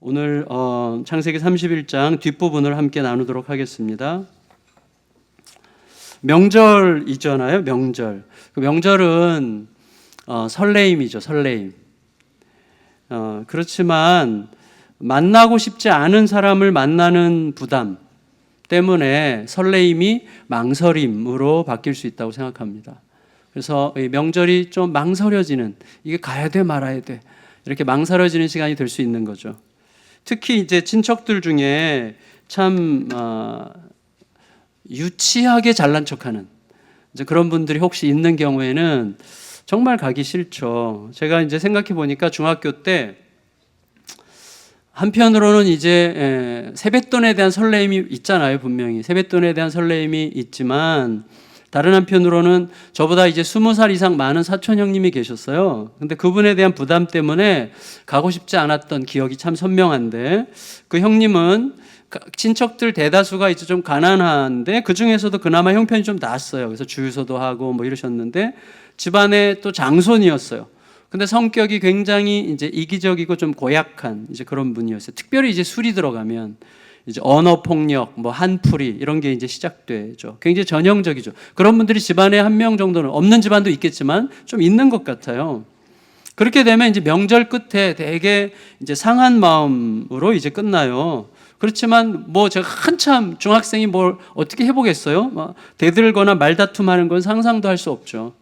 오늘 창세기 31장 뒷부분을 함께 나누도록 하겠습니다. 명절 있잖아요. 명절. 그 명절은 설레임이죠. 설레임. 그렇지만 만나고 싶지 않은 사람을 만나는 부담 때문에 설레임이 망설임으로 바뀔 수 있다고 생각합니다. 그래서 이 명절이 좀 망설여지는, 이게 가야 돼 말아야 돼, 이렇게 망설여지는 시간이 될 수 있는 거죠. 특히 이제 친척들 중에 참 유치하게 잘난 척하는 이제 그런 분들이 혹시 있는 경우에는 정말 가기 싫죠. 제가 이제 생각해 보니까 중학교 때 한편으로는 이제 세뱃돈에 대한 설레임이 있잖아요. 분명히 세뱃돈에 대한 설레임이 있지만 다른 한편으로는 저보다 이제 20살 이상 많은 사촌 형님이 계셨어요. 근데 그분에 대한 부담 때문에 가고 싶지 않았던 기억이 참 선명한데, 그 형님은 친척들 대다수가 이제 좀 가난한데 그 중에서도 그나마 형편이 좀 나았어요. 그래서 주유소도 하고 뭐 이러셨는데 집안의 또 장손이었어요. 근데 성격이 굉장히 이제 이기적이고 좀 고약한 이제 그런 분이었어요. 특별히 이제 술이 들어가면 이제 언어 폭력, 뭐 한풀이 이런 게 이제 시작되죠. 굉장히 전형적이죠. 그런 분들이 집안에 한 명 정도는, 없는 집안도 있겠지만 좀 있는 것 같아요. 그렇게 되면 이제 명절 끝에 되게 이제 상한 마음으로 이제 끝나요. 그렇지만 뭐 제가 한참 중학생이 뭘 어떻게 해보겠어요? 막 대들거나 말다툼하는 건 상상도 할 수 없죠.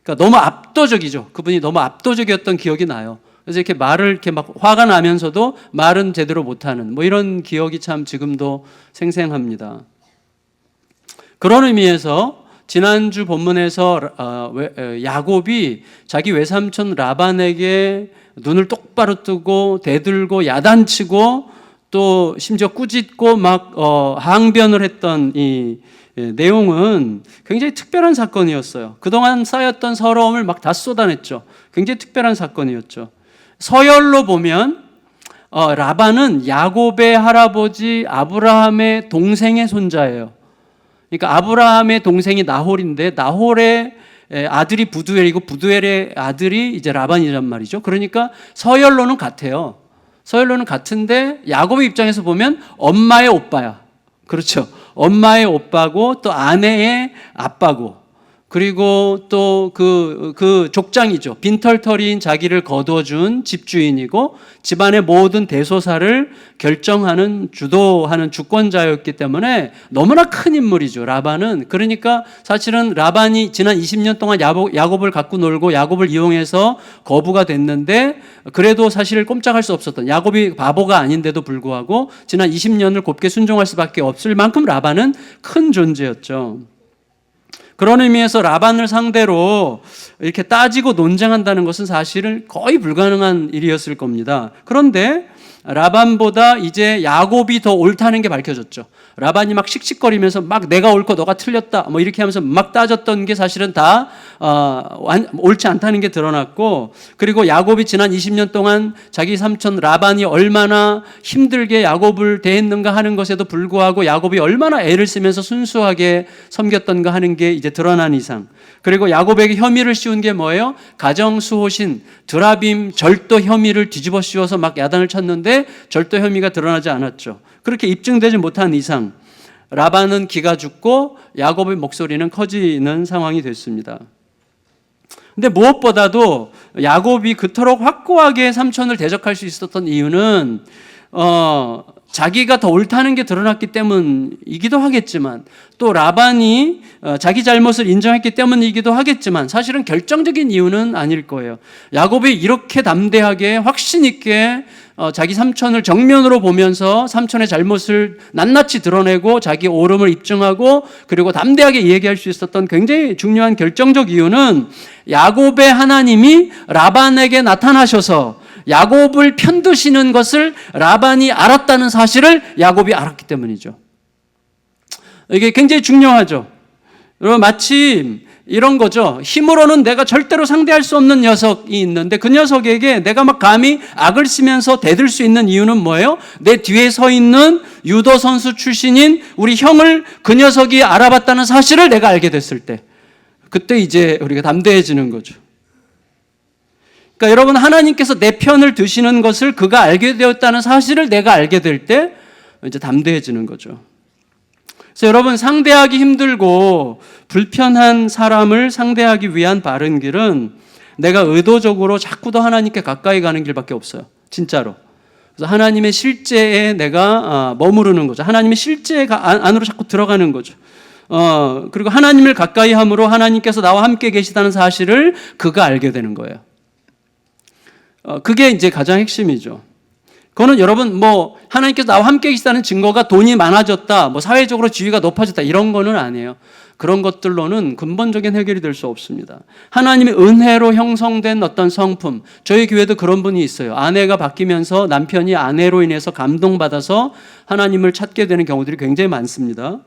그러니까 너무 압도적이죠. 그분이 너무 압도적이었던 기억이 나요. 그래서 이렇게 말을 이렇게 막 화가 나면서도 말은 제대로 못하는 뭐 이런 기억이 참 지금도 생생합니다. 그런 의미에서 지난주 본문에서 야곱이 자기 외삼촌 라반에게 눈을 똑바로 뜨고 대들고 야단치고 또 심지어 꾸짖고 막 항변을 했던 이 내용은 굉장히 특별한 사건이었어요. 그동안 쌓였던 서러움을 막 다 쏟아냈죠. 굉장히 특별한 사건이었죠. 서열로 보면 라반은 야곱의 할아버지 아브라함의 동생의 손자예요. 그러니까 아브라함의 동생이 나홀인데 나홀의 아들이 부두엘이고 부두엘의 아들이 이제 라반이란 말이죠. 그러니까 서열로는 같아요. 서열로는 같은데 야곱의 입장에서 보면 엄마의 오빠야. 그렇죠. 엄마의 오빠고 또 아내의 아빠고, 그리고 또 그 족장이죠. 빈털터리인 자기를 거둬준 집주인이고 집안의 모든 대소사를 결정하는, 주도하는 주권자였기 때문에 너무나 큰 인물이죠, 라반은. 그러니까 사실은 라반이 지난 20년 동안 야곱을 갖고 놀고 야곱을 이용해서 거부가 됐는데 그래도 사실 꼼짝할 수 없었던, 야곱이 바보가 아닌데도 불구하고 지난 20년을 곱게 순종할 수밖에 없을 만큼 라반은 큰 존재였죠. 그런 의미에서 라반을 상대로 이렇게 따지고 논쟁한다는 것은 사실은 거의 불가능한 일이었을 겁니다. 그런데 라반보다 이제 야곱이 더 옳다는 게 밝혀졌죠. 라반이 막 씩씩거리면서 막 내가 옳고 너가 틀렸다 뭐 이렇게 하면서 막 따졌던 게 사실은 다 옳지 않다는 게 드러났고, 그리고 야곱이 지난 20년 동안 자기 삼촌 라반이 얼마나 힘들게 야곱을 대했는가 하는 것에도 불구하고 야곱이 얼마나 애를 쓰면서 순수하게 섬겼던가 하는 게 이제 드러난 이상, 그리고 야곱에게 혐의를 씌운 게 뭐예요? 가정수호신 드라빔 절도 혐의를 뒤집어 씌워서 막 야단을 쳤는데 절도 혐의가 드러나지 않았죠. 그렇게 입증되지 못한 이상 라반은 기가 죽고 야곱의 목소리는 커지는 상황이 됐습니다. 근데 무엇보다도 야곱이 그토록 확고하게 삼촌을 대적할 수 있었던 이유는 자기가 더 옳다는 게 드러났기 때문이기도 하겠지만, 또 라반이 자기 잘못을 인정했기 때문이기도 하겠지만 사실은 결정적인 이유는 아닐 거예요. 야곱이 이렇게 담대하게 확신 있게 자기 삼촌을 정면으로 보면서 삼촌의 잘못을 낱낱이 드러내고 자기 옳음을 입증하고 그리고 담대하게 얘기할 수 있었던 굉장히 중요한 결정적 이유는 야곱의 하나님이 라반에게 나타나셔서 야곱을 편드시는 것을 라반이 알았다는 사실을 야곱이 알았기 때문이죠. 이게 굉장히 중요하죠. 여러분, 마침 이런 거죠. 힘으로는 내가 절대로 상대할 수 없는 녀석이 있는데 그 녀석에게 내가 막 감히 악을 쓰면서 대들 수 있는 이유는 뭐예요? 내 뒤에 서 있는 유도 선수 출신인 우리 형을 그 녀석이 알아봤다는 사실을 내가 알게 됐을 때, 그때 이제 우리가 담대해지는 거죠. 그러니까 여러분, 하나님께서 내 편을 드시는 것을 그가 알게 되었다는 사실을 내가 알게 될 때 이제 담대해지는 거죠. 그래서 여러분, 상대하기 힘들고 불편한 사람을 상대하기 위한 바른 길은 내가 의도적으로 자꾸 더 하나님께 가까이 가는 길밖에 없어요. 진짜로. 그래서 하나님의 실제에 내가 머무르는 거죠. 하나님의 실제 안으로 자꾸 들어가는 거죠. 그리고 하나님을 가까이 함으로 하나님께서 나와 함께 계시다는 사실을 그가 알게 되는 거예요. 그게 이제 가장 핵심이죠. 그거는 여러분, 하나님께서 나와 함께 계시다는 증거가 돈이 많아졌다, 사회적으로 지위가 높아졌다, 이런 거는 아니에요. 그런 것들로는 근본적인 해결이 될 수 없습니다. 하나님의 은혜로 형성된 어떤 성품, 저희 교회도 그런 분이 있어요. 아내가 바뀌면서 남편이 아내로 인해서 감동받아서 하나님을 찾게 되는 경우들이 굉장히 많습니다.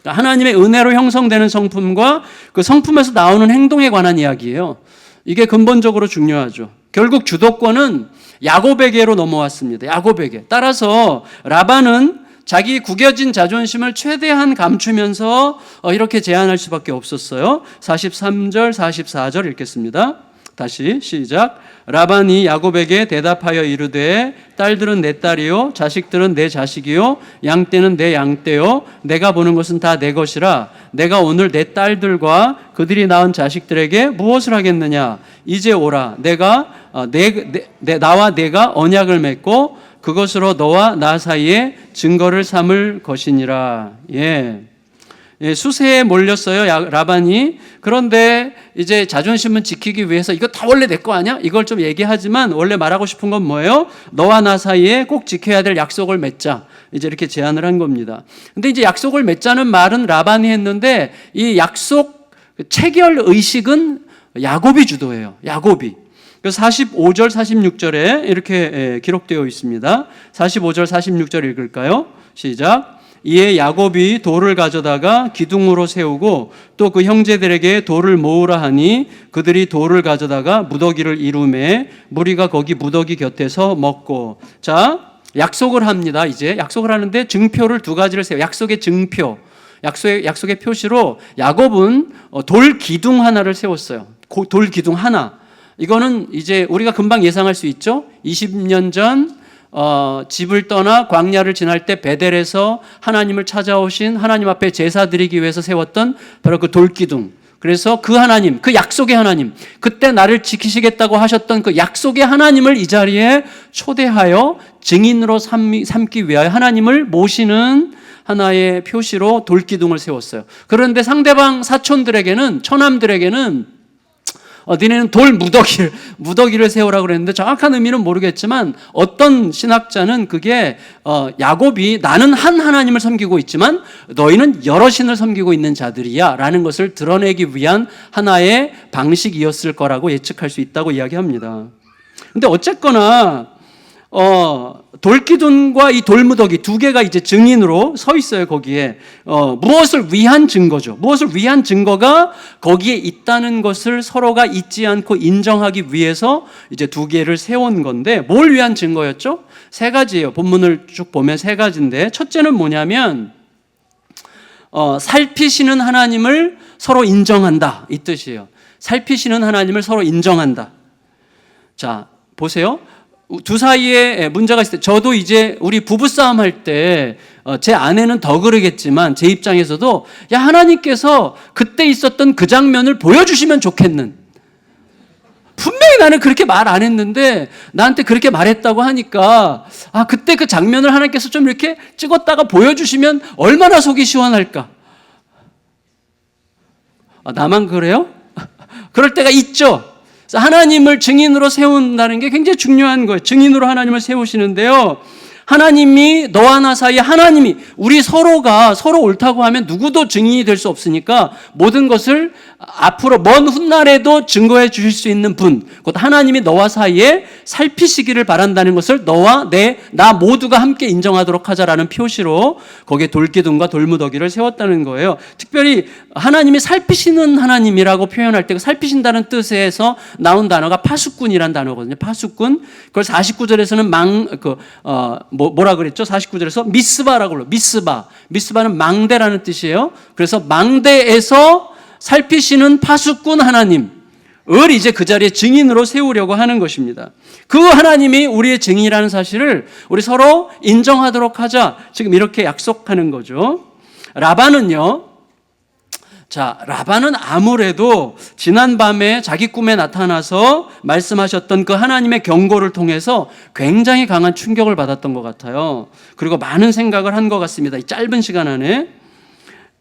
하나님의 은혜로 형성되는 성품과 그 성품에서 나오는 행동에 관한 이야기예요. 이게 근본적으로 중요하죠. 결국 주도권은 야곱에게로 넘어왔습니다. 야곱에게. 따라서 라반은 자기 구겨진 자존심을 최대한 감추면서 이렇게 제안할 수밖에 없었어요. 43절, 44절 읽겠습니다. 다시 시작. 라반이 야곱에게 대답하여 이르되 딸들은 내 딸이요 자식들은 내 자식이요 양떼는 내 양떼요 내가 보는 것은 다 내 것이라 내가 오늘 내 딸들과 그들이 낳은 자식들에게 무엇을 하겠느냐. 이제 오라. 나와 내가 언약을 맺고 그것으로 너와 나 사이에 증거를 삼을 것이니라. 수세에 몰렸어요, 라반이. 그런데 이제 자존심은 지키기 위해서 이거 다 원래 내 거 아니야? 이걸 좀 얘기하지만 원래 말하고 싶은 건 뭐예요? 너와 나 사이에 꼭 지켜야 될 약속을 맺자. 이제 이렇게 제안을 한 겁니다. 근데 이제 약속을 맺자는 말은 라반이 했는데 이 약속 체결 의식은 야곱이 주도해요. 야곱이. 45절, 46절에 이렇게 기록되어 있습니다. 45절, 46절 읽을까요? 시작. 이에 야곱이 돌을 가져다가 기둥으로 세우고 또 그 형제들에게 돌을 모으라 하니 그들이 돌을 가져다가 무더기를 이루매 무리가 거기 무더기 곁에서 먹고. 자, 약속을 합니다. 이제 약속을 하는데 증표를 두 가지를 세워요. 약속의 증표, 약속의 표시로 야곱은 돌 기둥 하나를 세웠어요. 돌 기둥 하나. 이거는 이제 우리가 금방 예상할 수 있죠. 20년 전 집을 떠나 광야를 지날 때 베델에서 하나님을 찾아오신 하나님 앞에 제사 드리기 위해서 세웠던 바로 그 돌기둥. 그래서 그 하나님, 그 약속의 하나님, 그때 나를 지키시겠다고 하셨던 그 약속의 하나님을 이 자리에 초대하여 증인으로 삼기 위하여 하나님을 모시는 하나의 표시로 돌기둥을 세웠어요. 그런데 상대방 사촌들에게는, 처남들에게는 니네는 돌 무더기를 세우라고 그랬는데 정확한 의미는 모르겠지만 어떤 신학자는 그게 야곱이 나는 한 하나님을 섬기고 있지만 너희는 여러 신을 섬기고 있는 자들이야 라는 것을 드러내기 위한 하나의 방식이었을 거라고 예측할 수 있다고 이야기합니다. 근데 어쨌거나 돌기둥과 이 돌무더기 두 개가 이제 증인으로 서 있어요. 거기에 무엇을 위한 증거죠. 무엇을 위한 증거가 거기에 있다는 것을 서로가 잊지 않고 인정하기 위해서 이제 두 개를 세운 건데 뭘 위한 증거였죠? 세 가지예요. 본문을 쭉 보면 세 가지인데 첫째는 뭐냐면 살피시는 하나님을 서로 인정한다 이 뜻이에요. 살피시는 하나님을 서로 인정한다. 자, 보세요. 두 사이에 문제가 있을 때 저도 이제 우리 부부싸움 할 때 제 아내는 더 그러겠지만 제 입장에서도 야 하나님께서 그때 있었던 그 장면을 보여주시면 좋겠는, 분명히 나는 그렇게 말 안 했는데 나한테 그렇게 말했다고 하니까 그때 그 장면을 하나님께서 좀 이렇게 찍었다가 보여주시면 얼마나 속이 시원할까. 나만 그래요? 그럴 때가 있죠. 하나님을 증인으로 세운다는 게 굉장히 중요한 거예요. 증인으로 하나님을 세우시는데요. 하나님이 너와 나 사이에 하나님이 우리 서로가 서로 옳다고 하면 누구도 증인이 될 수 없으니까 모든 것을 앞으로 먼 훗날에도 증거해 주실 수 있는 분, 곧 하나님이 너와 사이에 살피시기를 바란다는 것을 너와 나 모두가 함께 인정하도록 하자라는 표시로 거기에 돌기둥과 돌무더기를 세웠다는 거예요. 특별히 하나님이 살피시는 하나님이라고 표현할 때 살피신다는 뜻에서 나온 단어가 파수꾼이라는 단어거든요. 파수꾼. 그걸 49절에서는 뭐라 그랬죠? 49절에서 미스바라고 불러요. 미스바는 망대라는 뜻이에요. 그래서 망대에서 살피시는 파수꾼 하나님을 이제 그 자리에 증인으로 세우려고 하는 것입니다. 그 하나님이 우리의 증인이라는 사실을 우리 서로 인정하도록 하자. 지금 이렇게 약속하는 거죠. 라반은요. 자, 라반은 아무래도 지난밤에 자기 꿈에 나타나서 말씀하셨던 그 하나님의 경고를 통해서 굉장히 강한 충격을 받았던 것 같아요. 그리고 많은 생각을 한 것 같습니다. 이 짧은 시간 안에.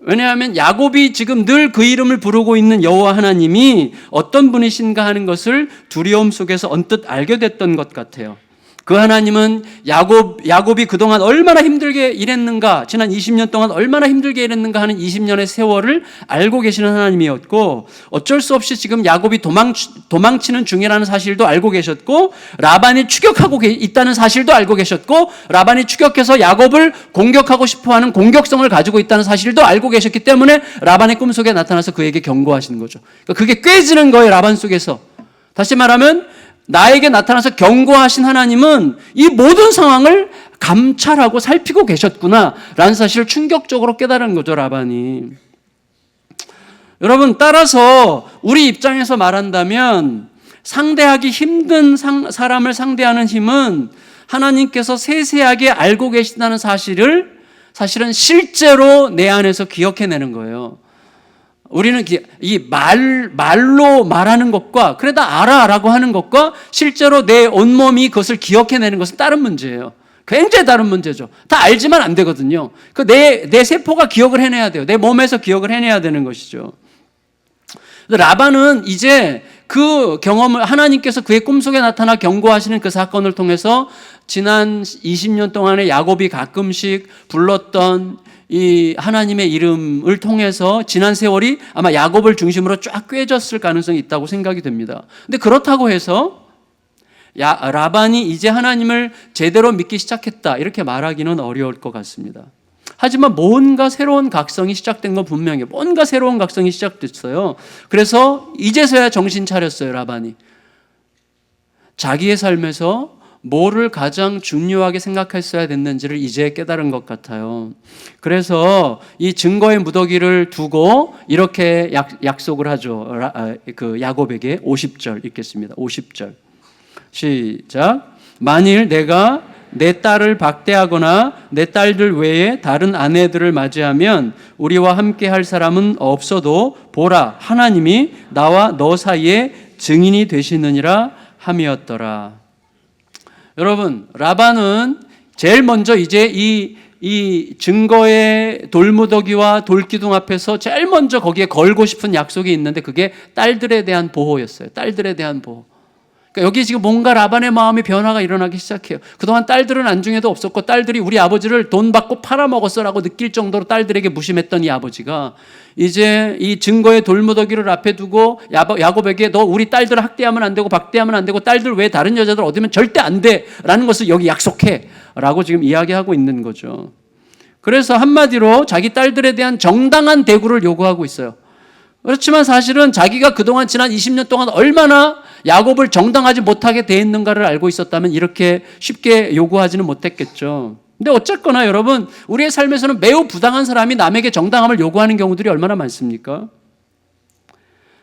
왜냐하면 야곱이 지금 늘 그 이름을 부르고 있는 여호와 하나님이 어떤 분이신가 하는 것을 두려움 속에서 언뜻 알게 됐던 것 같아요. 그 하나님은 야곱이 그동안 얼마나 힘들게 일했는가, 지난 20년 동안 얼마나 힘들게 일했는가 하는 20년의 세월을 알고 계시는 하나님이었고, 어쩔 수 없이 지금 야곱이 도망치는 중이라는 사실도 알고 계셨고, 라반이 추격하고 있다는 사실도 알고 계셨고, 라반이 추격해서 야곱을 공격하고 싶어하는 공격성을 가지고 있다는 사실도 알고 계셨기 때문에 라반의 꿈속에 나타나서 그에게 경고하시는 거죠. 그러니까 그게 꿰지는 거예요, 라반 속에서. 다시 말하면 나에게 나타나서 경고하신 하나님은 이 모든 상황을 감찰하고 살피고 계셨구나 라는 사실을 충격적으로 깨달은 거죠, 라반이. 여러분, 따라서 우리 입장에서 말한다면 상대하기 힘든 사람을 상대하는 힘은 하나님께서 세세하게 알고 계신다는 사실은 실제로 내 안에서 기억해내는 거예요. 우리는 이 말로 말하는 것과 그래 나 알아 라고 하는 것과 실제로 내 온몸이 그것을 기억해내는 것은 다른 문제예요. 굉장히 다른 문제죠. 다 알지만 안 되거든요. 내 세포가 기억을 해내야 돼요. 내 몸에서 기억을 해내야 되는 것이죠. 라반은 이제 그 경험을 하나님께서 그의 꿈속에 나타나 경고하시는 그 사건을 통해서 지난 20년 동안에 야곱이 가끔씩 불렀던 이 하나님의 이름을 통해서 지난 세월이 아마 야곱을 중심으로 쫙 꿰졌을 가능성이 있다고 생각이 됩니다. 근데 그렇다고 해서 라반이 이제 하나님을 제대로 믿기 시작했다 이렇게 말하기는 어려울 것 같습니다. 하지만 뭔가 새로운 각성이 시작된 건 분명해요. 뭔가 새로운 각성이 시작됐어요. 그래서 이제서야 정신 차렸어요, 라반이. 자기의 삶에서 뭐를 가장 중요하게 생각했어야 됐는지를 이제 깨달은 것 같아요. 그래서 이 증거의 무더기를 두고 이렇게 약속을 하죠. 그 야곱에게 50절 읽겠습니다. 50절 시작. 만일 내가 내 딸을 박대하거나 내 딸들 외에 다른 아내들을 맞이하면 우리와 함께 할 사람은 없어도 보라, 하나님이 나와 너 사이에 증인이 되시느니라 함이었더라. 여러분, 라반은 제일 먼저 이제 이 증거의 돌무더기와 돌기둥 앞에서 제일 먼저 거기에 걸고 싶은 약속이 있는데 그게 딸들에 대한 보호였어요. 딸들에 대한 보호. 그러니까 여기 지금 뭔가 라반의 마음의 변화가 일어나기 시작해요. 그동안 딸들은 안중에도 없었고 딸들이 우리 아버지를 돈 받고 팔아먹었어라고 느낄 정도로 딸들에게 무심했던 이 아버지가 이제 이 증거의 돌무더기를 앞에 두고 야곱에게 너 우리 딸들을 학대하면 안 되고 박대하면 안 되고 딸들 외에 다른 여자들 얻으면 절대 안 돼라는 것을 여기 약속해 라고 지금 이야기하고 있는 거죠. 그래서 한마디로 자기 딸들에 대한 정당한 대구를 요구하고 있어요. 그렇지만 사실은 자기가 그동안 지난 20년 동안 얼마나 야곱을 정당하지 못하게 돼 있는가를 알고 있었다면 이렇게 쉽게 요구하지는 못했겠죠. 근데 어쨌거나 여러분, 우리의 삶에서는 매우 부당한 사람이 남에게 정당함을 요구하는 경우들이 얼마나 많습니까?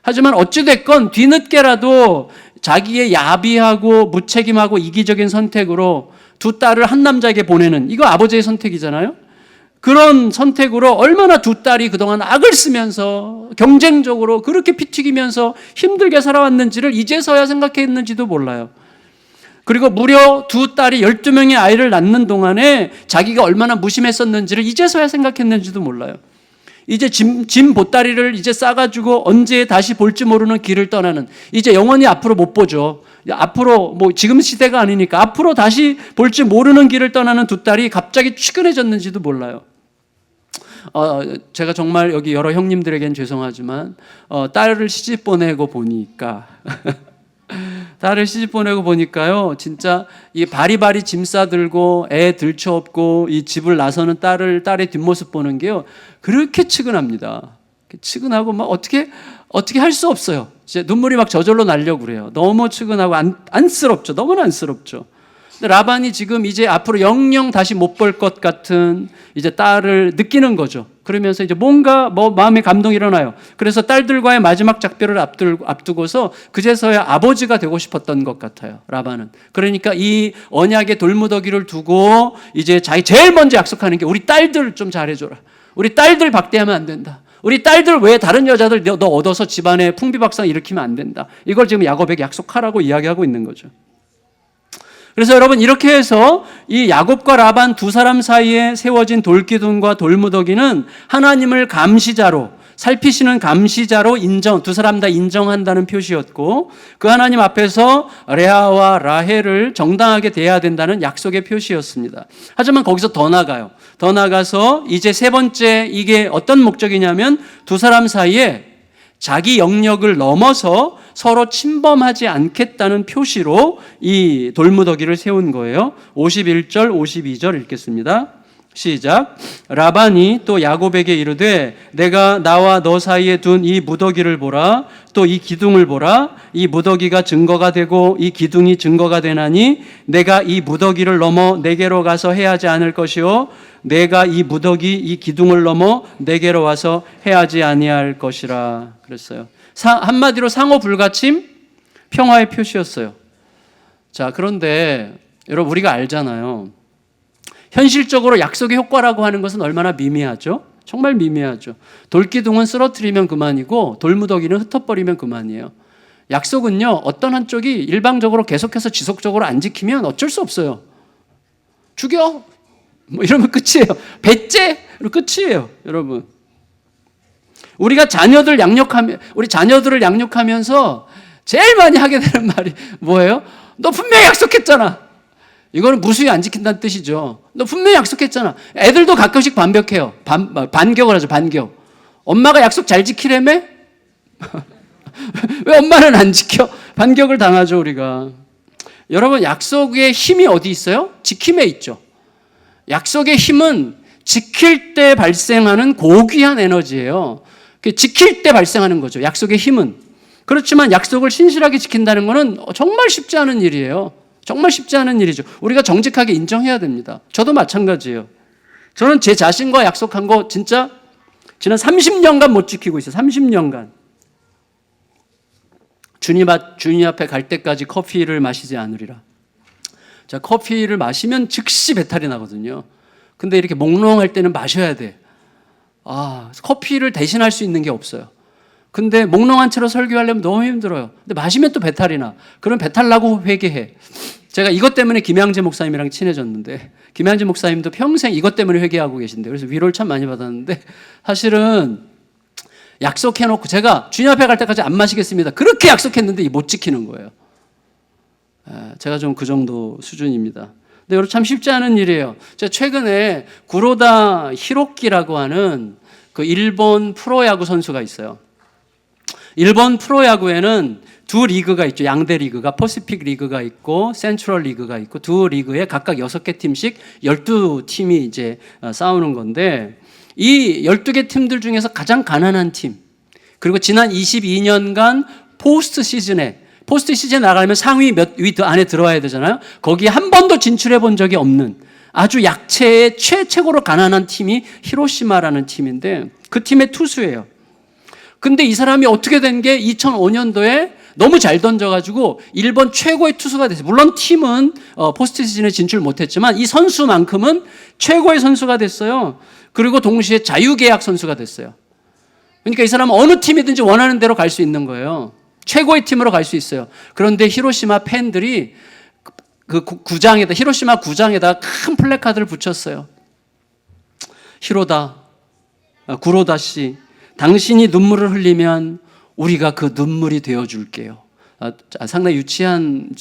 하지만 어찌됐건 뒤늦게라도 자기의 야비하고 무책임하고 이기적인 선택으로 두 딸을 한 남자에게 보내는, 이거 아버지의 선택이잖아요. 그런 선택으로 얼마나 두 딸이 그동안 악을 쓰면서 경쟁적으로 그렇게 피 튀기면서 힘들게 살아왔는지를 이제서야 생각했는지도 몰라요. 그리고 무려 두 딸이 12명의 아이를 낳는 동안에 자기가 얼마나 무심했었는지를 이제서야 생각했는지도 몰라요. 이제 짐 보따리를 이제 싸가지고 언제 다시 볼지 모르는 길을 떠나는, 이제 영원히 앞으로 못 보죠. 앞으로 뭐 지금 시대가 아니니까 앞으로 다시 볼지 모르는 길을 떠나는 두 딸이 갑자기 취근해졌는지도 몰라요. 제가 정말 여기 여러 형님들에겐 죄송하지만 딸을 시집 보내고 보니까 딸을 시집 보내고 보니까요, 진짜 이 바리바리 짐 싸들고 애 들쳐업고 이 집을 나서는 딸의 뒷모습 보는 게요, 그렇게 측은합니다. 측은하고 막 어떻게 할 수 없어요. 이제 눈물이 막 저절로 나려고 그래요. 너무 측은하고 안쓰럽죠. 너무나 안쓰럽죠. 근데 라반이 지금 이제 앞으로 영영 다시 못 볼 것 같은 이제 딸을 느끼는 거죠. 그러면서 이제 뭔가 마음의 감동이 일어나요. 그래서 딸들과의 마지막 작별을 앞두고서 그제서야 아버지가 되고 싶었던 것 같아요, 라반은. 그러니까 이 언약의 돌무더기를 두고 이제 자기 제일 먼저 약속하는 게 우리 딸들 좀 잘해줘라. 우리 딸들 박대하면 안 된다. 우리 딸들 외에 다른 여자들 너 얻어서 집안에 풍비박산 일으키면 안 된다. 이걸 지금 야곱에게 약속하라고 이야기하고 있는 거죠. 그래서 여러분 이렇게 해서 이 야곱과 라반 두 사람 사이에 세워진 돌기둥과 돌무더기는 하나님을 감시자로, 살피시는 감시자로 두 사람 다 인정한다는 표시였고, 그 하나님 앞에서 레아와 라헬을 정당하게 대해야 된다는 약속의 표시였습니다. 하지만 거기서 더 나가요. 더 나가서 이제 세 번째, 이게 어떤 목적이냐면 두 사람 사이에 자기 영역을 넘어서 서로 침범하지 않겠다는 표시로 이 돌무더기를 세운 거예요. 51절, 52절 읽겠습니다. 시작. 라반이 또 야곱에게 이르되 내가 나와 너 사이에 둔 이 무더기를 보라. 또 이 기둥을 보라. 이 무더기가 증거가 되고 이 기둥이 증거가 되나니 내가 이 무더기를 넘어 내게로 가서 해하지 않을 것이요 내가 이 무더기 이 기둥을 넘어 내게로 와서 해하지 아니할 것이라 그랬어요. 한마디로 상호 불가침, 평화의 표시였어요. 자, 그런데 여러분 우리가 알잖아요. 현실적으로 약속의 효과라고 하는 것은 얼마나 미미하죠? 정말 미미하죠. 돌기둥은 쓰러뜨리면 그만이고 돌무더기는 흩어버리면 그만이에요. 약속은요, 어떤 한쪽이 일방적으로 계속해서 지속적으로 안 지키면 어쩔 수 없어요. 죽여! 이러면 끝이에요. 배째! 끝이에요, 여러분. 우리 자녀들을 양육하면서 제일 많이 하게 되는 말이 뭐예요? 너 분명히 약속했잖아. 이거는 무수히 안 지킨다는 뜻이죠. 너 분명히 약속했잖아. 애들도 가끔씩 반격해요. 반격을 하죠, 반격. 엄마가 약속 잘 지키려며? 왜 엄마는 안 지켜? 반격을 당하죠, 우리가. 여러분, 약속의 힘이 어디 있어요? 지킴에 있죠. 약속의 힘은 지킬 때 발생하는 고귀한 에너지예요. 지킬 때 발생하는 거죠, 약속의 힘은. 그렇지만 약속을 신실하게 지킨다는 것은 정말 쉽지 않은 일이에요. 정말 쉽지 않은 일이죠. 우리가 정직하게 인정해야 됩니다. 저도 마찬가지예요. 저는 제 자신과 약속한 거 진짜 지난 30년간 못 지키고 있어요. 30년간. 주님 앞에 갈 때까지 커피를 마시지 않으리라. 자, 커피를 마시면 즉시 배탈이 나거든요. 근데 이렇게 몽롱할 때는 마셔야 돼. 커피를 대신할 수 있는 게 없어요. 근데 몽롱한 채로 설교하려면 너무 힘들어요. 근데 마시면 또 배탈이 나. 그럼 배탈 나고 회개해. 제가 이것 때문에 김양재 목사님이랑 친해졌는데, 김양재 목사님도 평생 이것 때문에 회개하고 계신데, 그래서 위로를 참 많이 받았는데, 사실은 약속해놓고 제가 주님 앞에 갈 때까지 안 마시겠습니다. 그렇게 약속했는데 못 지키는 거예요. 제가 좀 그 정도 수준입니다. 근데 여러분 참 쉽지 않은 일이에요. 제가 최근에 구로다 히로키라고 하는 그 일본 프로야구 선수가 있어요. 일본 프로야구에는 두 리그가 있죠. 양대 리그가, 퍼시픽 리그가 있고 센트럴 리그가 있고, 두 리그에 각각 6개 팀씩 12팀이 이제 싸우는 건데, 이 12개 팀들 중에서 가장 가난한 팀, 그리고 지난 22년간 포스트 시즌에 나가려면 상위 몇 위 안에 들어와야 되잖아요. 거기에 한 번도 진출해 본 적이 없는 아주 약체의 최고로 가난한 팀이 히로시마라는 팀인데, 그 팀의 투수예요. 근데 이 사람이 어떻게 된 게 2005년도에 너무 잘 던져가지고 일본 최고의 투수가 됐어요. 물론 팀은 포스트 시즌에 진출 못했지만 이 선수만큼은 최고의 선수가 됐어요. 그리고 동시에 자유계약 선수가 됐어요. 그러니까 이 사람은 어느 팀이든지 원하는 대로 갈 수 있는 거예요. 최고의 팀으로 갈 수 있어요. 그런데 히로시마 팬들이 히로시마 구장에다 큰 플래카드를 붙였어요. 구로다 씨, 당신이 눈물을 흘리면 우리가 그 눈물이 되어줄게요. 상당히 유치한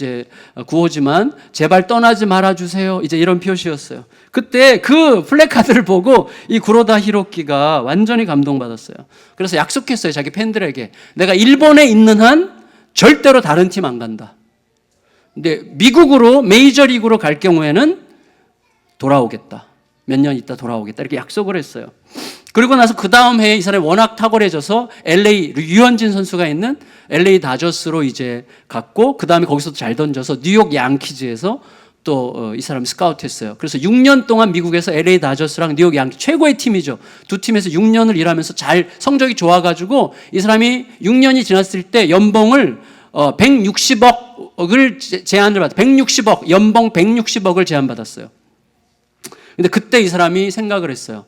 구호지만 제발 떠나지 말아주세요. 이제 이런 표시였어요. 그때 그 플래카드를 보고 이 구로다 히로키가 완전히 감동받았어요. 그래서 약속했어요. 자기 팬들에게. 내가 일본에 있는 한 절대로 다른 팀 안 간다. 근데 미국으로 메이저리그로 갈 경우에는 돌아오겠다. 몇 년 있다 돌아오겠다. 이렇게 약속을 했어요. 그리고 나서 그 다음 해에 이 사람이 워낙 탁월해져서 유현진 선수가 있는 LA 다저스로 이제 갔고, 그 다음에 거기서도 잘 던져서 뉴욕 양키즈에서 또 이 사람이 스카우트했어요. 그래서 6년 동안 미국에서 LA 다저스랑 뉴욕 양키 최고의 팀이죠. 두 팀에서 6년을 일하면서 잘 성적이 좋아가지고 이 사람이 6년이 지났을 때 연봉을 160억을 제안을 받았어요. 160억, 연봉 160억을 제안받았어요. 근데 그때 이 사람이 생각을 했어요.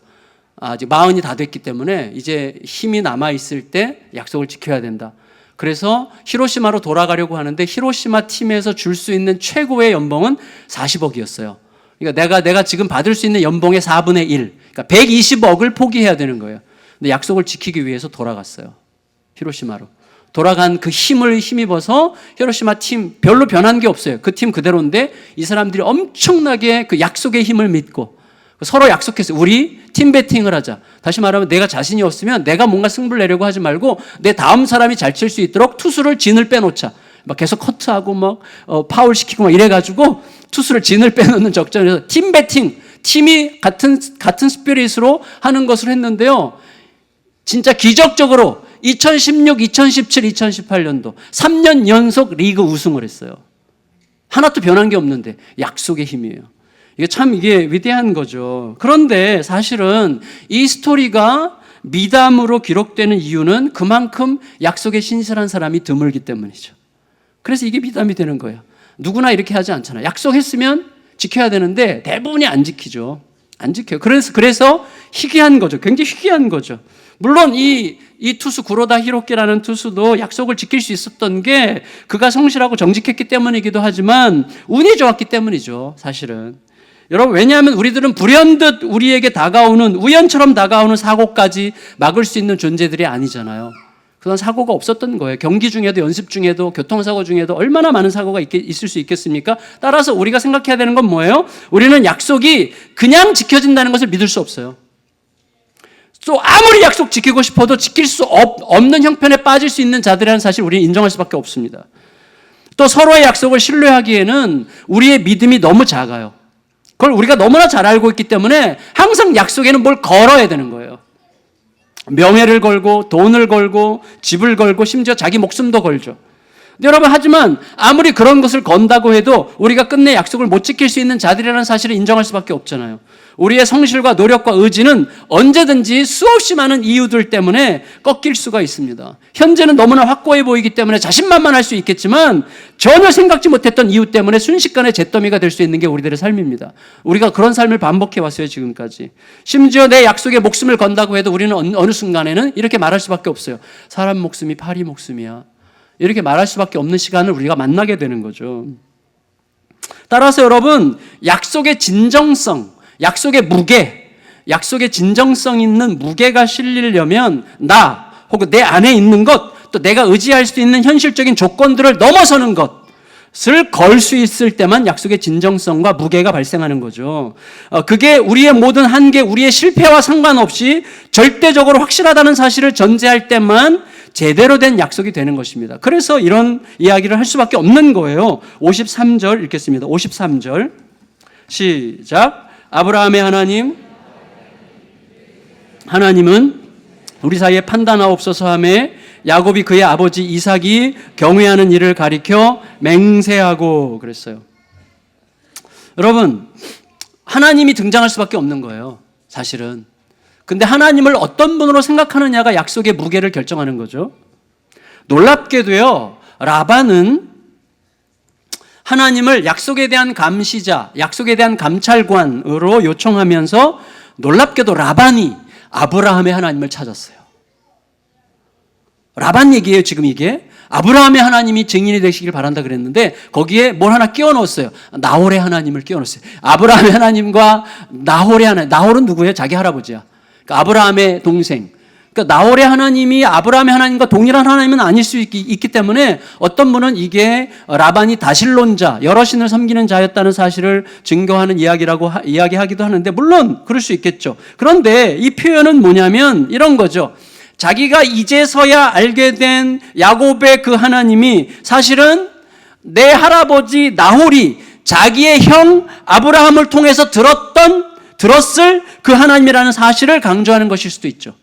아직 40이 다 됐기 때문에 이제 힘이 남아있을 때 약속을 지켜야 된다. 그래서 히로시마로 돌아가려고 하는데 히로시마 팀에서 줄 수 있는 최고의 연봉은 40억이었어요. 그러니까 내가 지금 받을 수 있는 연봉의 4분의 1, 그러니까 120억을 포기해야 되는 거예요. 근데 약속을 지키기 위해서 돌아갔어요. 히로시마로. 돌아간 그 힘을 힘입어서 히로시마 팀 별로 변한 게 없어요. 그 팀 그대로인데 이 사람들이 엄청나게 그 약속의 힘을 믿고 서로 약속했어요. 우리 팀 배팅을 하자. 다시 말하면 내가 자신이 없으면 내가 뭔가 승부를 내려고 하지 말고 내 다음 사람이 잘 칠 수 있도록 투수를 진을 빼놓자. 막 계속 커트하고 막 파울 시키고 막 이래가지고 투수를 진을 빼놓는 적전에서 팀 배팅, 팀이 같은 스피릿으로 하는 것을 했는데요. 진짜 기적적으로 2016, 2017, 2018년도 3년 연속 리그 우승을 했어요. 하나도 변한 게 없는데 약속의 힘이에요. 이게 위대한 거죠. 그런데 사실은 이 스토리가 미담으로 기록되는 이유는 그만큼 약속에 신실한 사람이 드물기 때문이죠. 그래서 이게 미담이 되는 거예요. 누구나 이렇게 하지 않잖아요. 약속했으면 지켜야 되는데 대부분이 안 지키죠. 안 지켜요. 그래서 희귀한 거죠. 굉장히 희귀한 거죠. 물론 이 투수 구로다 히로키라는 투수도 약속을 지킬 수 있었던 게 그가 성실하고 정직했기 때문이기도 하지만 운이 좋았기 때문이죠. 사실은. 여러분, 왜냐하면 우리들은 불현듯 우리에게 다가오는, 우연처럼 다가오는 사고까지 막을 수 있는 존재들이 아니잖아요. 그런 사고가 없었던 거예요. 경기 중에도, 연습 중에도, 교통사고 중에도 얼마나 많은 사고가 있을 수 있겠습니까? 따라서 우리가 생각해야 되는 건 뭐예요? 우리는 약속이 그냥 지켜진다는 것을 믿을 수 없어요. 또 아무리 약속 지키고 싶어도 지킬 수 없는 형편에 빠질 수 있는 자들이라는 사실 우리는 인정할 수밖에 없습니다. 또 서로의 약속을 신뢰하기에는 우리의 믿음이 너무 작아요. 그걸 우리가 너무나 잘 알고 있기 때문에 항상 약속에는 뭘 걸어야 되는 거예요. 명예를 걸고 돈을 걸고 집을 걸고 심지어 자기 목숨도 걸죠. 여러분, 하지만 아무리 그런 것을 건다고 해도 우리가 끝내 약속을 못 지킬 수 있는 자들이라는 사실을 인정할 수밖에 없잖아요. 우리의 성실과 노력과 의지는 언제든지 수없이 많은 이유들 때문에 꺾일 수가 있습니다. 현재는 너무나 확고해 보이기 때문에 자신만만할 수 있겠지만 전혀 생각지 못했던 이유 때문에 순식간에 잿더미가 될 수 있는 게 우리들의 삶입니다. 우리가 그런 삶을 반복해 왔어요, 지금까지. 심지어 내 약속에 목숨을 건다고 해도 우리는 어느 순간에는 이렇게 말할 수밖에 없어요. 사람 목숨이 파리 목숨이야. 이렇게 말할 수밖에 없는 시간을 우리가 만나게 되는 거죠. 따라서 여러분, 약속의 진정성, 약속의 무게, 약속의 진정성 있는 무게가 실리려면 나 혹은 내 안에 있는 것, 또 내가 의지할 수 있는 현실적인 조건들을 넘어서는 것을 걸 수 있을 때만 약속의 진정성과 무게가 발생하는 거죠. 그게 우리의 모든 한계, 우리의 실패와 상관없이 절대적으로 확실하다는 사실을 전제할 때만 제대로 된 약속이 되는 것입니다. 그래서 이런 이야기를 할 수밖에 없는 거예요. 53절 읽겠습니다. 53절 시작. 아브라함의 하나님은 우리 사이에 판단하옵소서 하매 야곱이 그의 아버지 이삭이 경외하는 일을 가리켜 맹세하고 그랬어요. 여러분, 하나님이 등장할 수밖에 없는 거예요, 사실은. 근데 하나님을 어떤 분으로 생각하느냐가 약속의 무게를 결정하는 거죠. 놀랍게도요, 라반은 하나님을 약속에 대한 감시자, 약속에 대한 감찰관으로 요청하면서 놀랍게도 라반이 아브라함의 하나님을 찾았어요. 라반 얘기예요, 지금 이게. 아브라함의 하나님이 증인이 되시길 바란다 그랬는데 거기에 뭘 하나 끼워 넣었어요. 나홀의 하나님을 끼워 넣었어요. 아브라함의 하나님과 나홀의 하나님. 나홀은 누구예요? 자기 할아버지야. 그러니까 아브라함의 동생. 그러니까 나홀의 하나님이 아브라함의 하나님과 동일한 하나님은 아닐 수 있기 때문에 어떤 분은 이게 라반이 다신론자, 여러 신을 섬기는 자였다는 사실을 증거하는 이야기하기도 하는데 물론 그럴 수 있겠죠. 그런데 이 표현은 뭐냐면 이런 거죠. 자기가 이제서야 알게 된 야곱의 그 하나님이 사실은 내 할아버지 나홀이 자기의 형 아브라함을 통해서 들었을 그 하나님이라는 사실을 강조하는 것일 수도 있죠.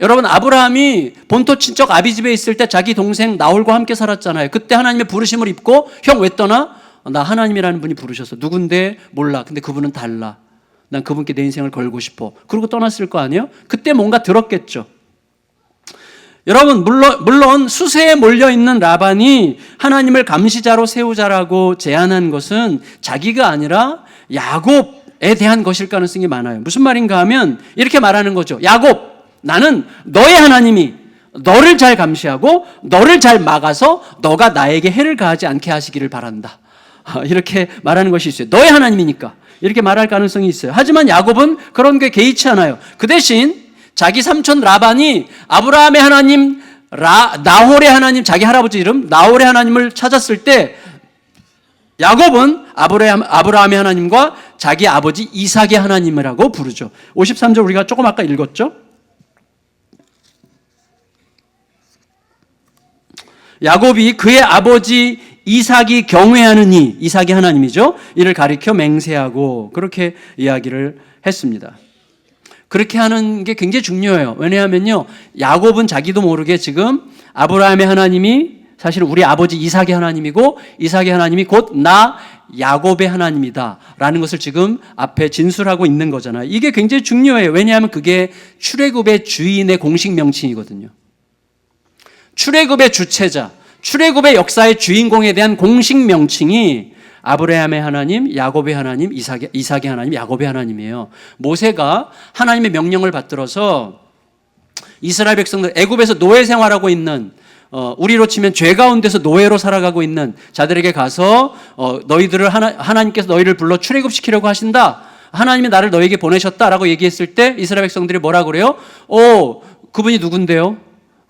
여러분, 아브라함이 본토 친척 아비 집에 있을 때 자기 동생 나홀과 함께 살았잖아요. 그때 하나님의 부르심을 입고 형 왜 떠나? 나 하나님이라는 분이 부르셨어. 누군데? 몰라. 근데 그분은 달라. 난 그분께 내 인생을 걸고 싶어. 그러고 떠났을 거 아니에요? 그때 뭔가 들었겠죠. 여러분, 물론 수세에 몰려있는 라반이 하나님을 감시자로 세우자라고 제안한 것은 자기가 아니라 야곱에 대한 것일 가능성이 많아요. 무슨 말인가 하면 이렇게 말하는 거죠. 야곱, 나는 너의 하나님이 너를 잘 감시하고 너를 잘 막아서 너가 나에게 해를 가하지 않게 하시기를 바란다. 이렇게 말하는 것이 있어요. 너의 하나님이니까 이렇게 말할 가능성이 있어요. 하지만 야곱은 그런 게 개의치 않아요. 그 대신 자기 삼촌 라반이 아브라함의 하나님, 나홀의 하나님, 자기 할아버지 이름 나홀의 하나님을 찾았을 때 야곱은 아브라함의 하나님과 자기 아버지 이삭의 하나님이라고 부르죠. 53절 우리가 조금 아까 읽었죠. 야곱이 그의 아버지 이삭이 경외하느니, 이삭이 하나님이죠. 이를 가리켜 맹세하고 그렇게 이야기를 했습니다. 그렇게 하는 게 굉장히 중요해요. 왜냐하면요, 야곱은 자기도 모르게 지금 아브라함의 하나님이 사실 우리 아버지 이삭의 하나님이고 이삭의 하나님이 곧 나 야곱의 하나님이다 라는 것을 지금 앞에 진술하고 있는 거잖아요. 이게 굉장히 중요해요. 왜냐하면 그게 출애굽의 주인의 공식 명칭이거든요. 출애굽의 주체자, 출애굽의 역사의 주인공에 대한 공식 명칭이 아브라함의 하나님, 야곱의 하나님, 이삭의 하나님, 야곱의 하나님이에요. 모세가 하나님의 명령을 받들어서 이스라엘 백성들 애굽에서 노예 생활하고 있는 우리로 치면 죄 가운데서 노예로 살아가고 있는 자들에게 가서 너희들을 하나님께서 너희를 불러 출애굽시키려고 하신다. 하나님이 나를 너에게 보내셨다라고 얘기했을 때 이스라엘 백성들이 뭐라 그래요? 그분이 누군데요?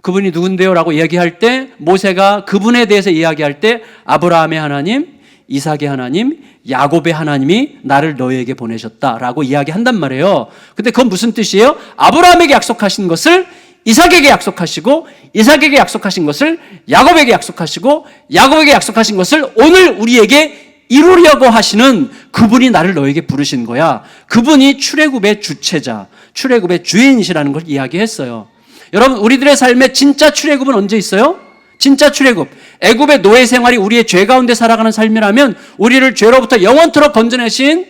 그분이 누군데요? 라고 이야기할 때 모세가 그분에 대해서 이야기할 때 아브라함의 하나님, 이삭의 하나님, 야곱의 하나님이 나를 너희에게 보내셨다라고 이야기한단 말이에요. 근데 그건 무슨 뜻이에요? 아브라함에게 약속하신 것을 이삭에게 약속하시고 이삭에게 약속하신 것을 야곱에게 약속하시고 야곱에게 약속하신 것을 오늘 우리에게 이루려고 하시는 그분이 나를 너에게 부르신 거야. 그분이 출애굽의 주체자, 출애굽의 주인이시라는 걸 이야기했어요. 여러분, 우리들의 삶에 진짜 출애굽은 언제 있어요? 진짜 출애굽. 애굽의 노예 생활이 우리의 죄 가운데 살아가는 삶이라면 우리를 죄로부터 영원토록 건져내신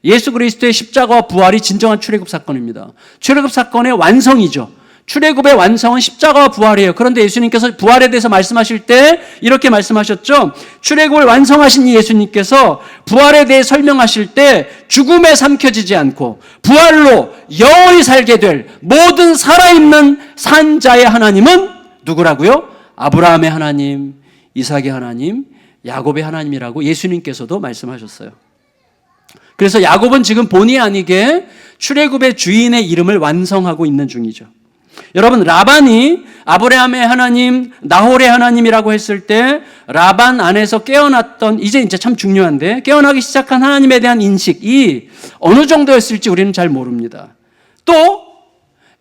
예수 그리스도의 십자가와 부활이 진정한 출애굽 사건입니다. 출애굽 사건의 완성이죠. 출애굽의 완성은 십자가와 부활이에요. 그런데 예수님께서 부활에 대해서 말씀하실 때 이렇게 말씀하셨죠. 출애굽을 완성하신 이 예수님께서 부활에 대해 설명하실 때 죽음에 삼켜지지 않고 부활로 영원히 살게 될 모든 살아있는 산자의 하나님은 누구라고요? 아브라함의 하나님, 이삭의 하나님, 야곱의 하나님이라고 예수님께서도 말씀하셨어요. 그래서 야곱은 지금 본의 아니게 출애굽의 주인의 이름을 완성하고 있는 중이죠. 여러분, 라반이 아브라함의 하나님, 나홀의 하나님이라고 했을 때 라반 안에서 깨어났던, 이제 참 중요한데 깨어나기 시작한 하나님에 대한 인식이 어느 정도였을지 우리는 잘 모릅니다. 또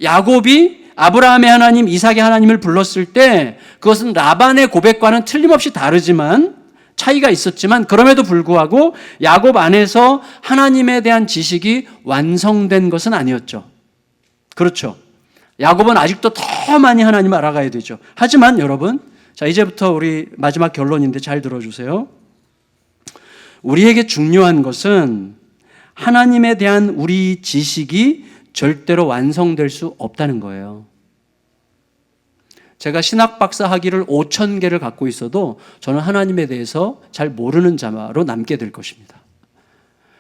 야곱이 아브라함의 하나님, 이삭의 하나님을 불렀을 때 그것은 라반의 고백과는 틀림없이 다르지만 차이가 있었지만 그럼에도 불구하고 야곱 안에서 하나님에 대한 지식이 완성된 것은 아니었죠. 그렇죠. 야곱은 아직도 더 많이 하나님을 알아가야 되죠. 하지만 여러분, 자, 이제부터 우리 마지막 결론인데 잘 들어주세요. 우리에게 중요한 것은 하나님에 대한 우리 지식이 절대로 완성될 수 없다는 거예요. 제가 신학 박사 학위를 5,000개를 갖고 있어도 저는 하나님에 대해서 잘 모르는 자로 남게 될 것입니다.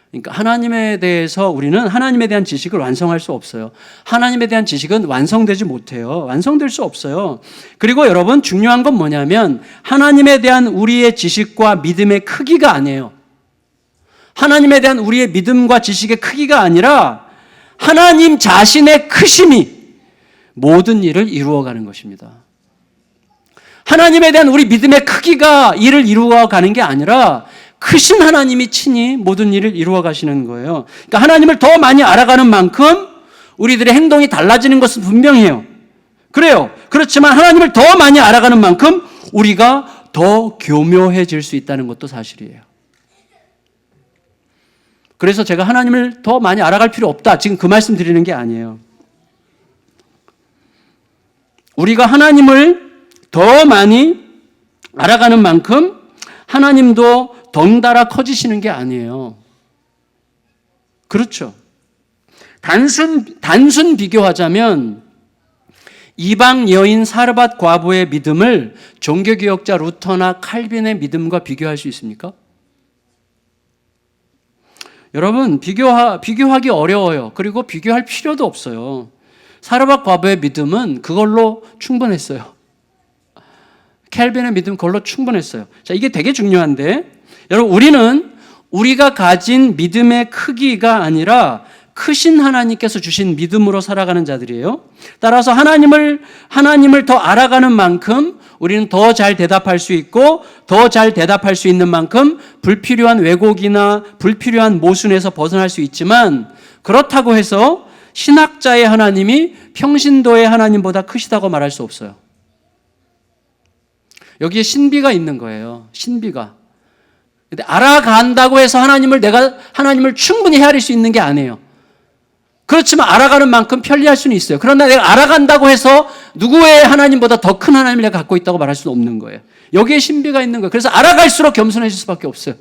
그러니까 하나님에 대해서 우리는 하나님에 대한 지식을 완성할 수 없어요. 하나님에 대한 지식은 완성되지 못해요. 완성될 수 없어요. 그리고 여러분, 중요한 건 뭐냐면 하나님에 대한 우리의 지식과 믿음의 크기가 아니에요. 하나님에 대한 우리의 믿음과 지식의 크기가 아니라 하나님 자신의 크심이 모든 일을 이루어가는 것입니다. 하나님에 대한 우리 믿음의 크기가 일을 이루어가는 게 아니라 크신 하나님이 친히 모든 일을 이루어 가시는 거예요. 그러니까 하나님을 더 많이 알아가는 만큼 우리들의 행동이 달라지는 것은 분명해요. 그래요. 그렇지만 하나님을 더 많이 알아가는 만큼 우리가 더 교묘해질 수 있다는 것도 사실이에요. 그래서 제가 하나님을 더 많이 알아갈 필요 없다, 지금 그 말씀 드리는 게 아니에요. 우리가 하나님을 더 많이 알아가는 만큼 하나님도 덩달아 커지시는 게 아니에요. 그렇죠. 단순 비교하자면 이방 여인 사르밧 과부의 믿음을 종교개혁자 루터나 칼빈의 믿음과 비교할 수 있습니까? 여러분, 비교하기 어려워요. 그리고 비교할 필요도 없어요. 사르밧 과부의 믿음은 그걸로 충분했어요. 캘빈의 믿음 그걸로 충분했어요. 자, 이게 되게 중요한데, 여러분, 우리가 가진 믿음의 크기가 아니라 크신 하나님께서 주신 믿음으로 살아가는 자들이에요. 따라서 하나님을 더 알아가는 만큼 우리는 더 잘 대답할 수 있고, 더 잘 대답할 수 있는 만큼 불필요한 왜곡이나 불필요한 모순에서 벗어날 수 있지만, 그렇다고 해서 신학자의 하나님이 평신도의 하나님보다 크시다고 말할 수 없어요. 여기에 신비가 있는 거예요. 신비가. 근데 알아간다고 해서 하나님을 충분히 헤아릴 수 있는 게 아니에요. 그렇지만 알아가는 만큼 편리할 수는 있어요. 그러나 내가 알아간다고 해서 누구의 하나님보다 더 큰 하나님을 내가 갖고 있다고 말할 수는 없는 거예요. 여기에 신비가 있는 거예요. 그래서 알아갈수록 겸손해질 수밖에 없어요.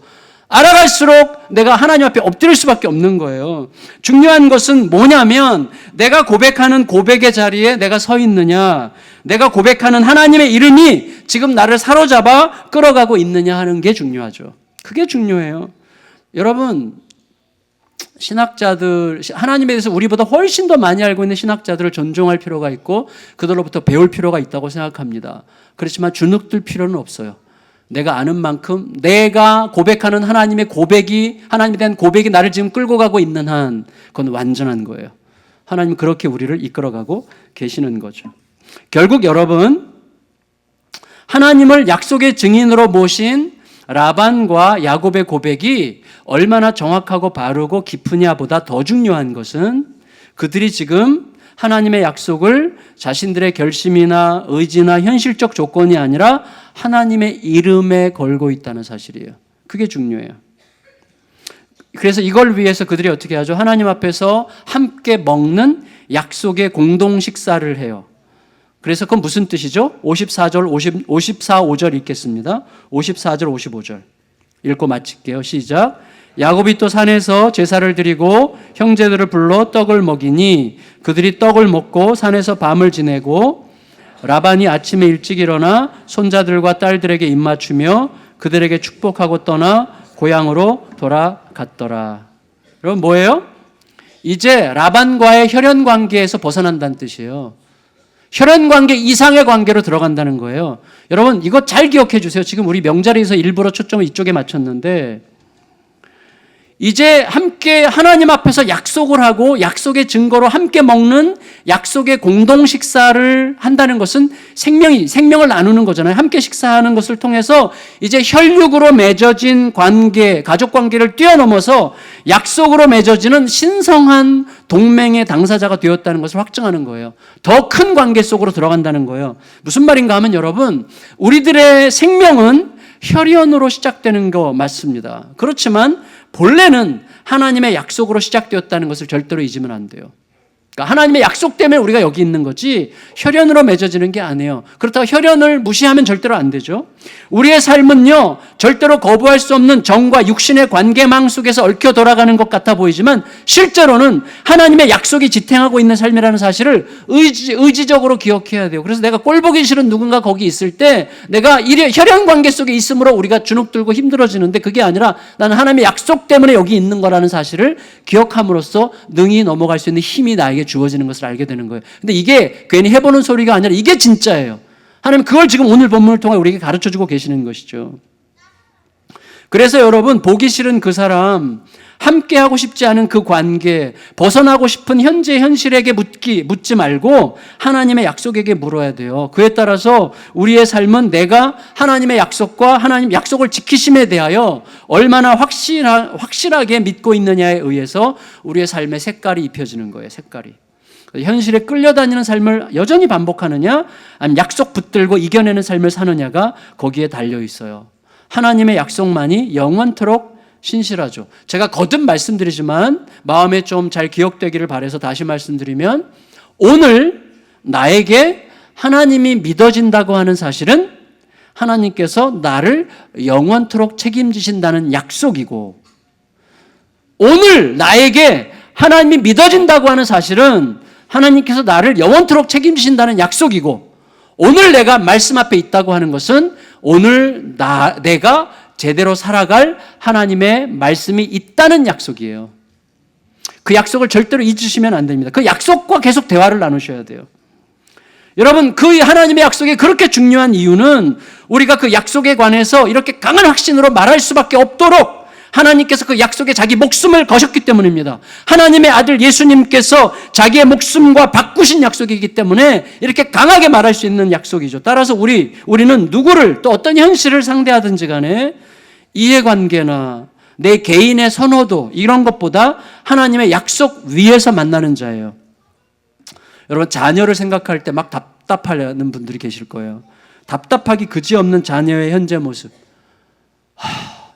알아갈수록 내가 하나님 앞에 엎드릴 수밖에 없는 거예요. 중요한 것은 뭐냐면 내가 고백하는 고백의 자리에 내가 서 있느냐, 내가 고백하는 하나님의 이름이 지금 나를 사로잡아 끌어가고 있느냐 하는 게 중요하죠. 그게 중요해요. 여러분, 하나님에 대해서 우리보다 훨씬 더 많이 알고 있는 신학자들을 존중할 필요가 있고 그들로부터 배울 필요가 있다고 생각합니다. 그렇지만 주눅들 필요는 없어요. 내가 아는 만큼 내가 고백하는 하나님의 고백이, 하나님에 대한 고백이 나를 지금 끌고 가고 있는 한 그건 완전한 거예요. 하나님은 그렇게 우리를 이끌어가고 계시는 거죠. 결국 여러분, 하나님을 약속의 증인으로 모신 라반과 야곱의 고백이 얼마나 정확하고 바르고 깊으냐보다 더 중요한 것은 그들이 지금 하나님의 약속을 자신들의 결심이나 의지나 현실적 조건이 아니라 하나님의 이름에 걸고 있다는 사실이에요. 그게 중요해요. 그래서 이걸 위해서 그들이 어떻게 하죠? 하나님 앞에서 함께 먹는 약속의 공동 식사를 해요. 그래서 그건 무슨 뜻이죠? 54, 5절 읽겠습니다. 54절, 55절. 읽고 마칠게요. 시작. 야곱이 또 산에서 제사를 드리고 형제들을 불러 떡을 먹이니 그들이 떡을 먹고 산에서 밤을 지내고 라반이 아침에 일찍 일어나 손자들과 딸들에게 입맞추며 그들에게 축복하고 떠나 고향으로 돌아갔더라. 여러분 뭐예요? 이제 라반과의 혈연 관계에서 벗어난다는 뜻이에요. 혈연 관계 이상의 관계로 들어간다는 거예요. 여러분 이거 잘 기억해 주세요. 지금 우리 명자리에서 일부러 초점을 이쪽에 맞췄는데 이제 함께 하나님 앞에서 약속을 하고 약속의 증거로 함께 먹는 약속의 공동 식사를 한다는 것은 생명을 나누는 거잖아요. 함께 식사하는 것을 통해서 이제 혈육으로 맺어진 관계, 가족 관계를 뛰어넘어서 약속으로 맺어지는 신성한 동맹의 당사자가 되었다는 것을 확증하는 거예요. 더 큰 관계 속으로 들어간다는 거예요. 무슨 말인가 하면 여러분, 우리들의 생명은 혈연으로 시작되는 거 맞습니다. 그렇지만 본래는 하나님의 약속으로 시작되었다는 것을 절대로 잊으면 안 돼요. 그러니까 하나님의 약속 때문에 우리가 여기 있는 거지 혈연으로 맺어지는 게 아니에요. 그렇다고 혈연을 무시하면 절대로 안 되죠. 우리의 삶은요, 절대로 거부할 수 없는 정과 육신의 관계망 속에서 얽혀 돌아가는 것 같아 보이지만 실제로는 하나님의 약속이 지탱하고 있는 삶이라는 사실을 의지적으로 기억해야 돼요. 그래서 내가 꼴보기 싫은 누군가 거기 있을 때 내가 혈연 관계 속에 있으므로 우리가 주눅들고 힘들어지는데 그게 아니라 나는 하나님의 약속 때문에 여기 있는 거라는 사실을 기억함으로써 능히 넘어갈 수 있는 힘이 나에게 주어지는 것을 알게 되는 거예요. 근데 이게 괜히 해보는 소리가 아니라 이게 진짜예요. 하나님 그걸 지금 오늘 본문을 통해 우리에게 가르쳐주고 계시는 것이죠. 그래서 여러분 보기 싫은 그 사람, 함께하고 싶지 않은 그 관계, 벗어나고 싶은 현재 현실에게 묻지 말고 하나님의 약속에게 물어야 돼요. 그에 따라서 우리의 삶은 내가 하나님의 약속과 하나님 약속을 지키심에 대하여 얼마나 확실하게 믿고 있느냐에 의해서 우리의 삶의 색깔이 입혀지는 거예요. 색깔이. 현실에 끌려다니는 삶을 여전히 반복하느냐 아니면 약속 붙들고 이겨내는 삶을 사느냐가 거기에 달려 있어요. 하나님의 약속만이 영원토록 신실하죠. 제가 거듭 말씀드리지만 마음에 좀 잘 기억되기를 바라서 다시 말씀드리면 오늘 나에게 하나님이 믿어진다고 하는 사실은 하나님께서 나를 영원토록 책임지신다는 약속이고, 오늘 나에게 하나님이 믿어진다고 하는 사실은 하나님께서 나를 영원토록 책임지신다는 약속이고, 오늘 내가 말씀 앞에 있다고 하는 것은 오늘 내가 제대로 살아갈 하나님의 말씀이 있다는 약속이에요. 그 약속을 절대로 잊으시면 안 됩니다. 그 약속과 계속 대화를 나누셔야 돼요. 여러분, 그 하나님의 약속이 그렇게 중요한 이유는 우리가 그 약속에 관해서 이렇게 강한 확신으로 말할 수밖에 없도록 하나님께서 그 약속에 자기 목숨을 거셨기 때문입니다. 하나님의 아들 예수님께서 자기의 목숨과 바꾸신 약속이기 때문에 이렇게 강하게 말할 수 있는 약속이죠. 따라서 우리는 누구를 또 어떤 현실을 상대하든지 간에 이해관계나 내 개인의 선호도 이런 것보다 하나님의 약속 위에서 만나는 자예요. 여러분, 자녀를 생각할 때 막 답답하는 분들이 계실 거예요. 답답하기 그지없는 자녀의 현재 모습.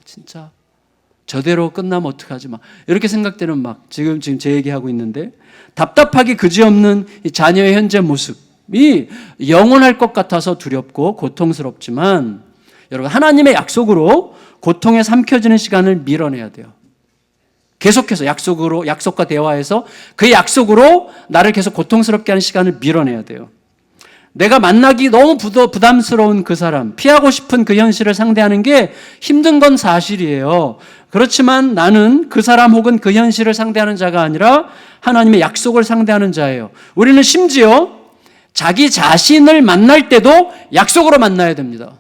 진짜 저대로 끝나면 어떡하지? 막 이렇게 생각되는 지금 제 얘기하고 있는데, 답답하기 그지없는 이 자녀의 현재 모습이 영원할 것 같아서 두렵고 고통스럽지만, 여러분, 하나님의 약속으로 고통에 삼켜지는 시간을 밀어내야 돼요. 계속해서 약속과 대화해서 그 약속으로 나를 계속 고통스럽게 하는 시간을 밀어내야 돼요. 내가 만나기 너무 부담스러운 그 사람, 피하고 싶은 그 현실을 상대하는 게 힘든 건 사실이에요. 그렇지만 나는 그 사람 혹은 그 현실을 상대하는 자가 아니라 하나님의 약속을 상대하는 자예요. 우리는 심지어 자기 자신을 만날 때도 약속으로 만나야 됩니다.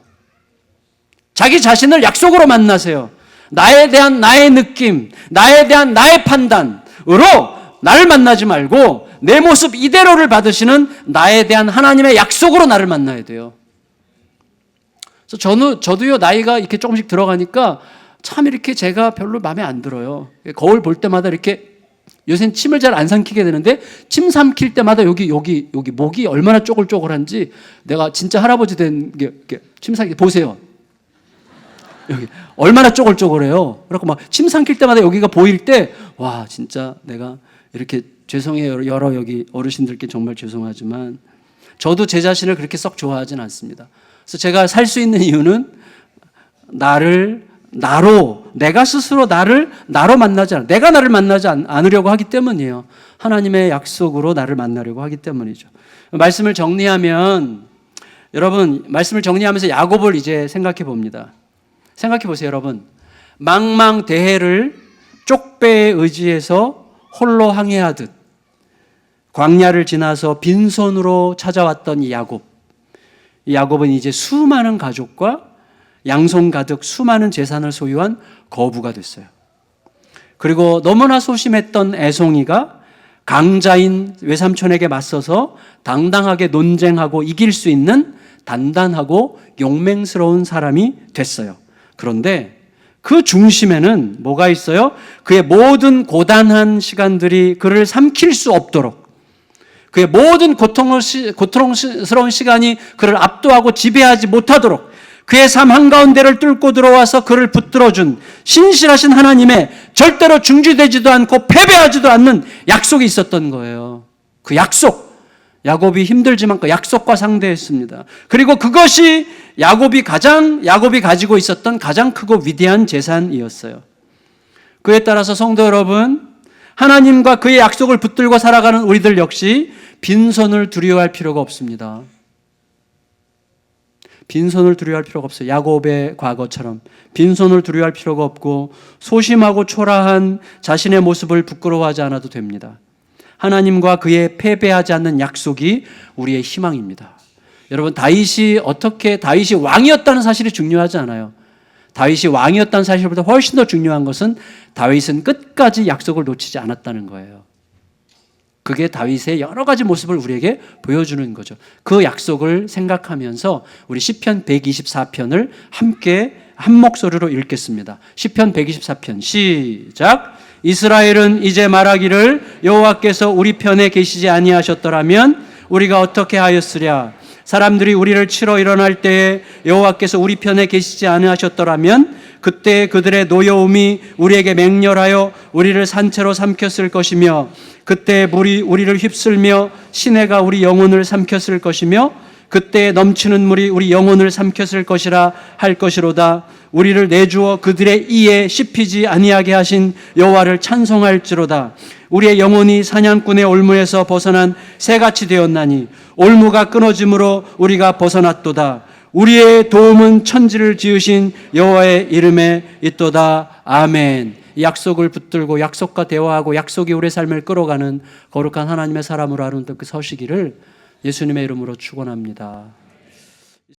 자기 자신을 약속으로 만나세요. 나에 대한 나의 느낌, 나에 대한 나의 판단으로 나를 만나지 말고 내 모습 이대로를 받으시는 나에 대한 하나님의 약속으로 나를 만나야 돼요. 그래서 저도요, 나이가 이렇게 조금씩 들어가니까 참 이렇게 제가 별로 마음에 안 들어요. 거울 볼 때마다 이렇게, 요새는 침을 잘 안 삼키게 되는데 침 삼킬 때마다 여기 목이 얼마나 쪼글쪼글한지, 내가 진짜 할아버지 된 게 침 삼키 보세요. 여기 얼마나 쪼글쪼글해요. 그래서 막 침 삼킬 때마다 여기가 보일 때, 와, 진짜 내가 이렇게, 죄송해요, 여러 여기 어르신들께 정말 죄송하지만 저도 제 자신을 그렇게 썩 좋아하진 않습니다. 그래서 제가 살 수 있는 이유는 내가 스스로 나로 만나지 않아, 내가 나를 만나지 않으려고 하기 때문이에요. 하나님의 약속으로 나를 만나려고 하기 때문이죠. 말씀을 정리하면서 야곱을 이제 생각해 봅니다. 생각해 보세요, 여러분. 망망대해를 쪽배에 의지해서 홀로 항해하듯 광야를 지나서 빈손으로 찾아왔던 이 야곱은 이제 수많은 가족과 양손 가득 수많은 재산을 소유한 거부가 됐어요. 그리고 너무나 소심했던 애송이가 강자인 외삼촌에게 맞서서 당당하게 논쟁하고 이길 수 있는 단단하고 용맹스러운 사람이 됐어요. 그런데 그 중심에는 뭐가 있어요? 그의 모든 고단한 시간들이 그를 삼킬 수 없도록, 그의 모든 고통스러운 시간이 그를 압도하고 지배하지 못하도록 그의 삶 한가운데를 뚫고 들어와서 그를 붙들어준 신실하신 하나님의 절대로 중지되지도 않고 패배하지도 않는 약속이 있었던 거예요. 그 약속, 야곱이 힘들지만 그 약속과 상대했습니다. 그리고 그것이 야곱이 가지고 있었던 가장 크고 위대한 재산이었어요. 그에 따라서 성도 여러분, 하나님과 그의 약속을 붙들고 살아가는 우리들 역시 빈손을 두려워할 필요가 없습니다. 빈손을 두려워할 필요가 없어요. 야곱의 과거처럼 빈손을 두려워할 필요가 없고 소심하고 초라한 자신의 모습을 부끄러워하지 않아도 됩니다. 하나님과 그의 패배하지 않는 약속이 우리의 희망입니다. 여러분, 다윗이 왕이었다는 사실이 중요하지 않아요. 다윗이 왕이었다는 사실보다 훨씬 더 중요한 것은 다윗은 끝까지 약속을 놓치지 않았다는 거예요. 그게 다윗의 여러 가지 모습을 우리에게 보여주는 거죠. 그 약속을 생각하면서 우리 시편 124편을 함께 한 목소리로 읽겠습니다. 시편 124편 시작. 이스라엘은 이제 말하기를 여호와께서 우리 편에 계시지 아니하셨더라면 우리가 어떻게 하였으랴. 사람들이 우리를 치러 일어날 때에 여호와께서 우리 편에 계시지 아니하셨더라면 그때 그들의 노여움이 우리에게 맹렬하여 우리를 산채로 삼켰을 것이며 그때 물이 우리를 휩쓸며 시내가 우리 영혼을 삼켰을 것이며 그때 넘치는 물이 우리 영혼을 삼켰을 것이라 할 것이로다. 우리를 내주어 그들의 이에 씹히지 아니하게 하신 여호와를 찬송할지로다. 우리의 영혼이 사냥꾼의 올무에서 벗어난 새같이 되었나니 올무가 끊어짐으로 우리가 벗어났도다. 우리의 도움은 천지를 지으신 여호와의 이름에 있도다. 아멘. 이 약속을 붙들고 약속과 대화하고 약속이 우리의 삶을 끌어가는 거룩한 하나님의 사람으로 아름답게 서시기를 예수님의 이름으로 축원합니다.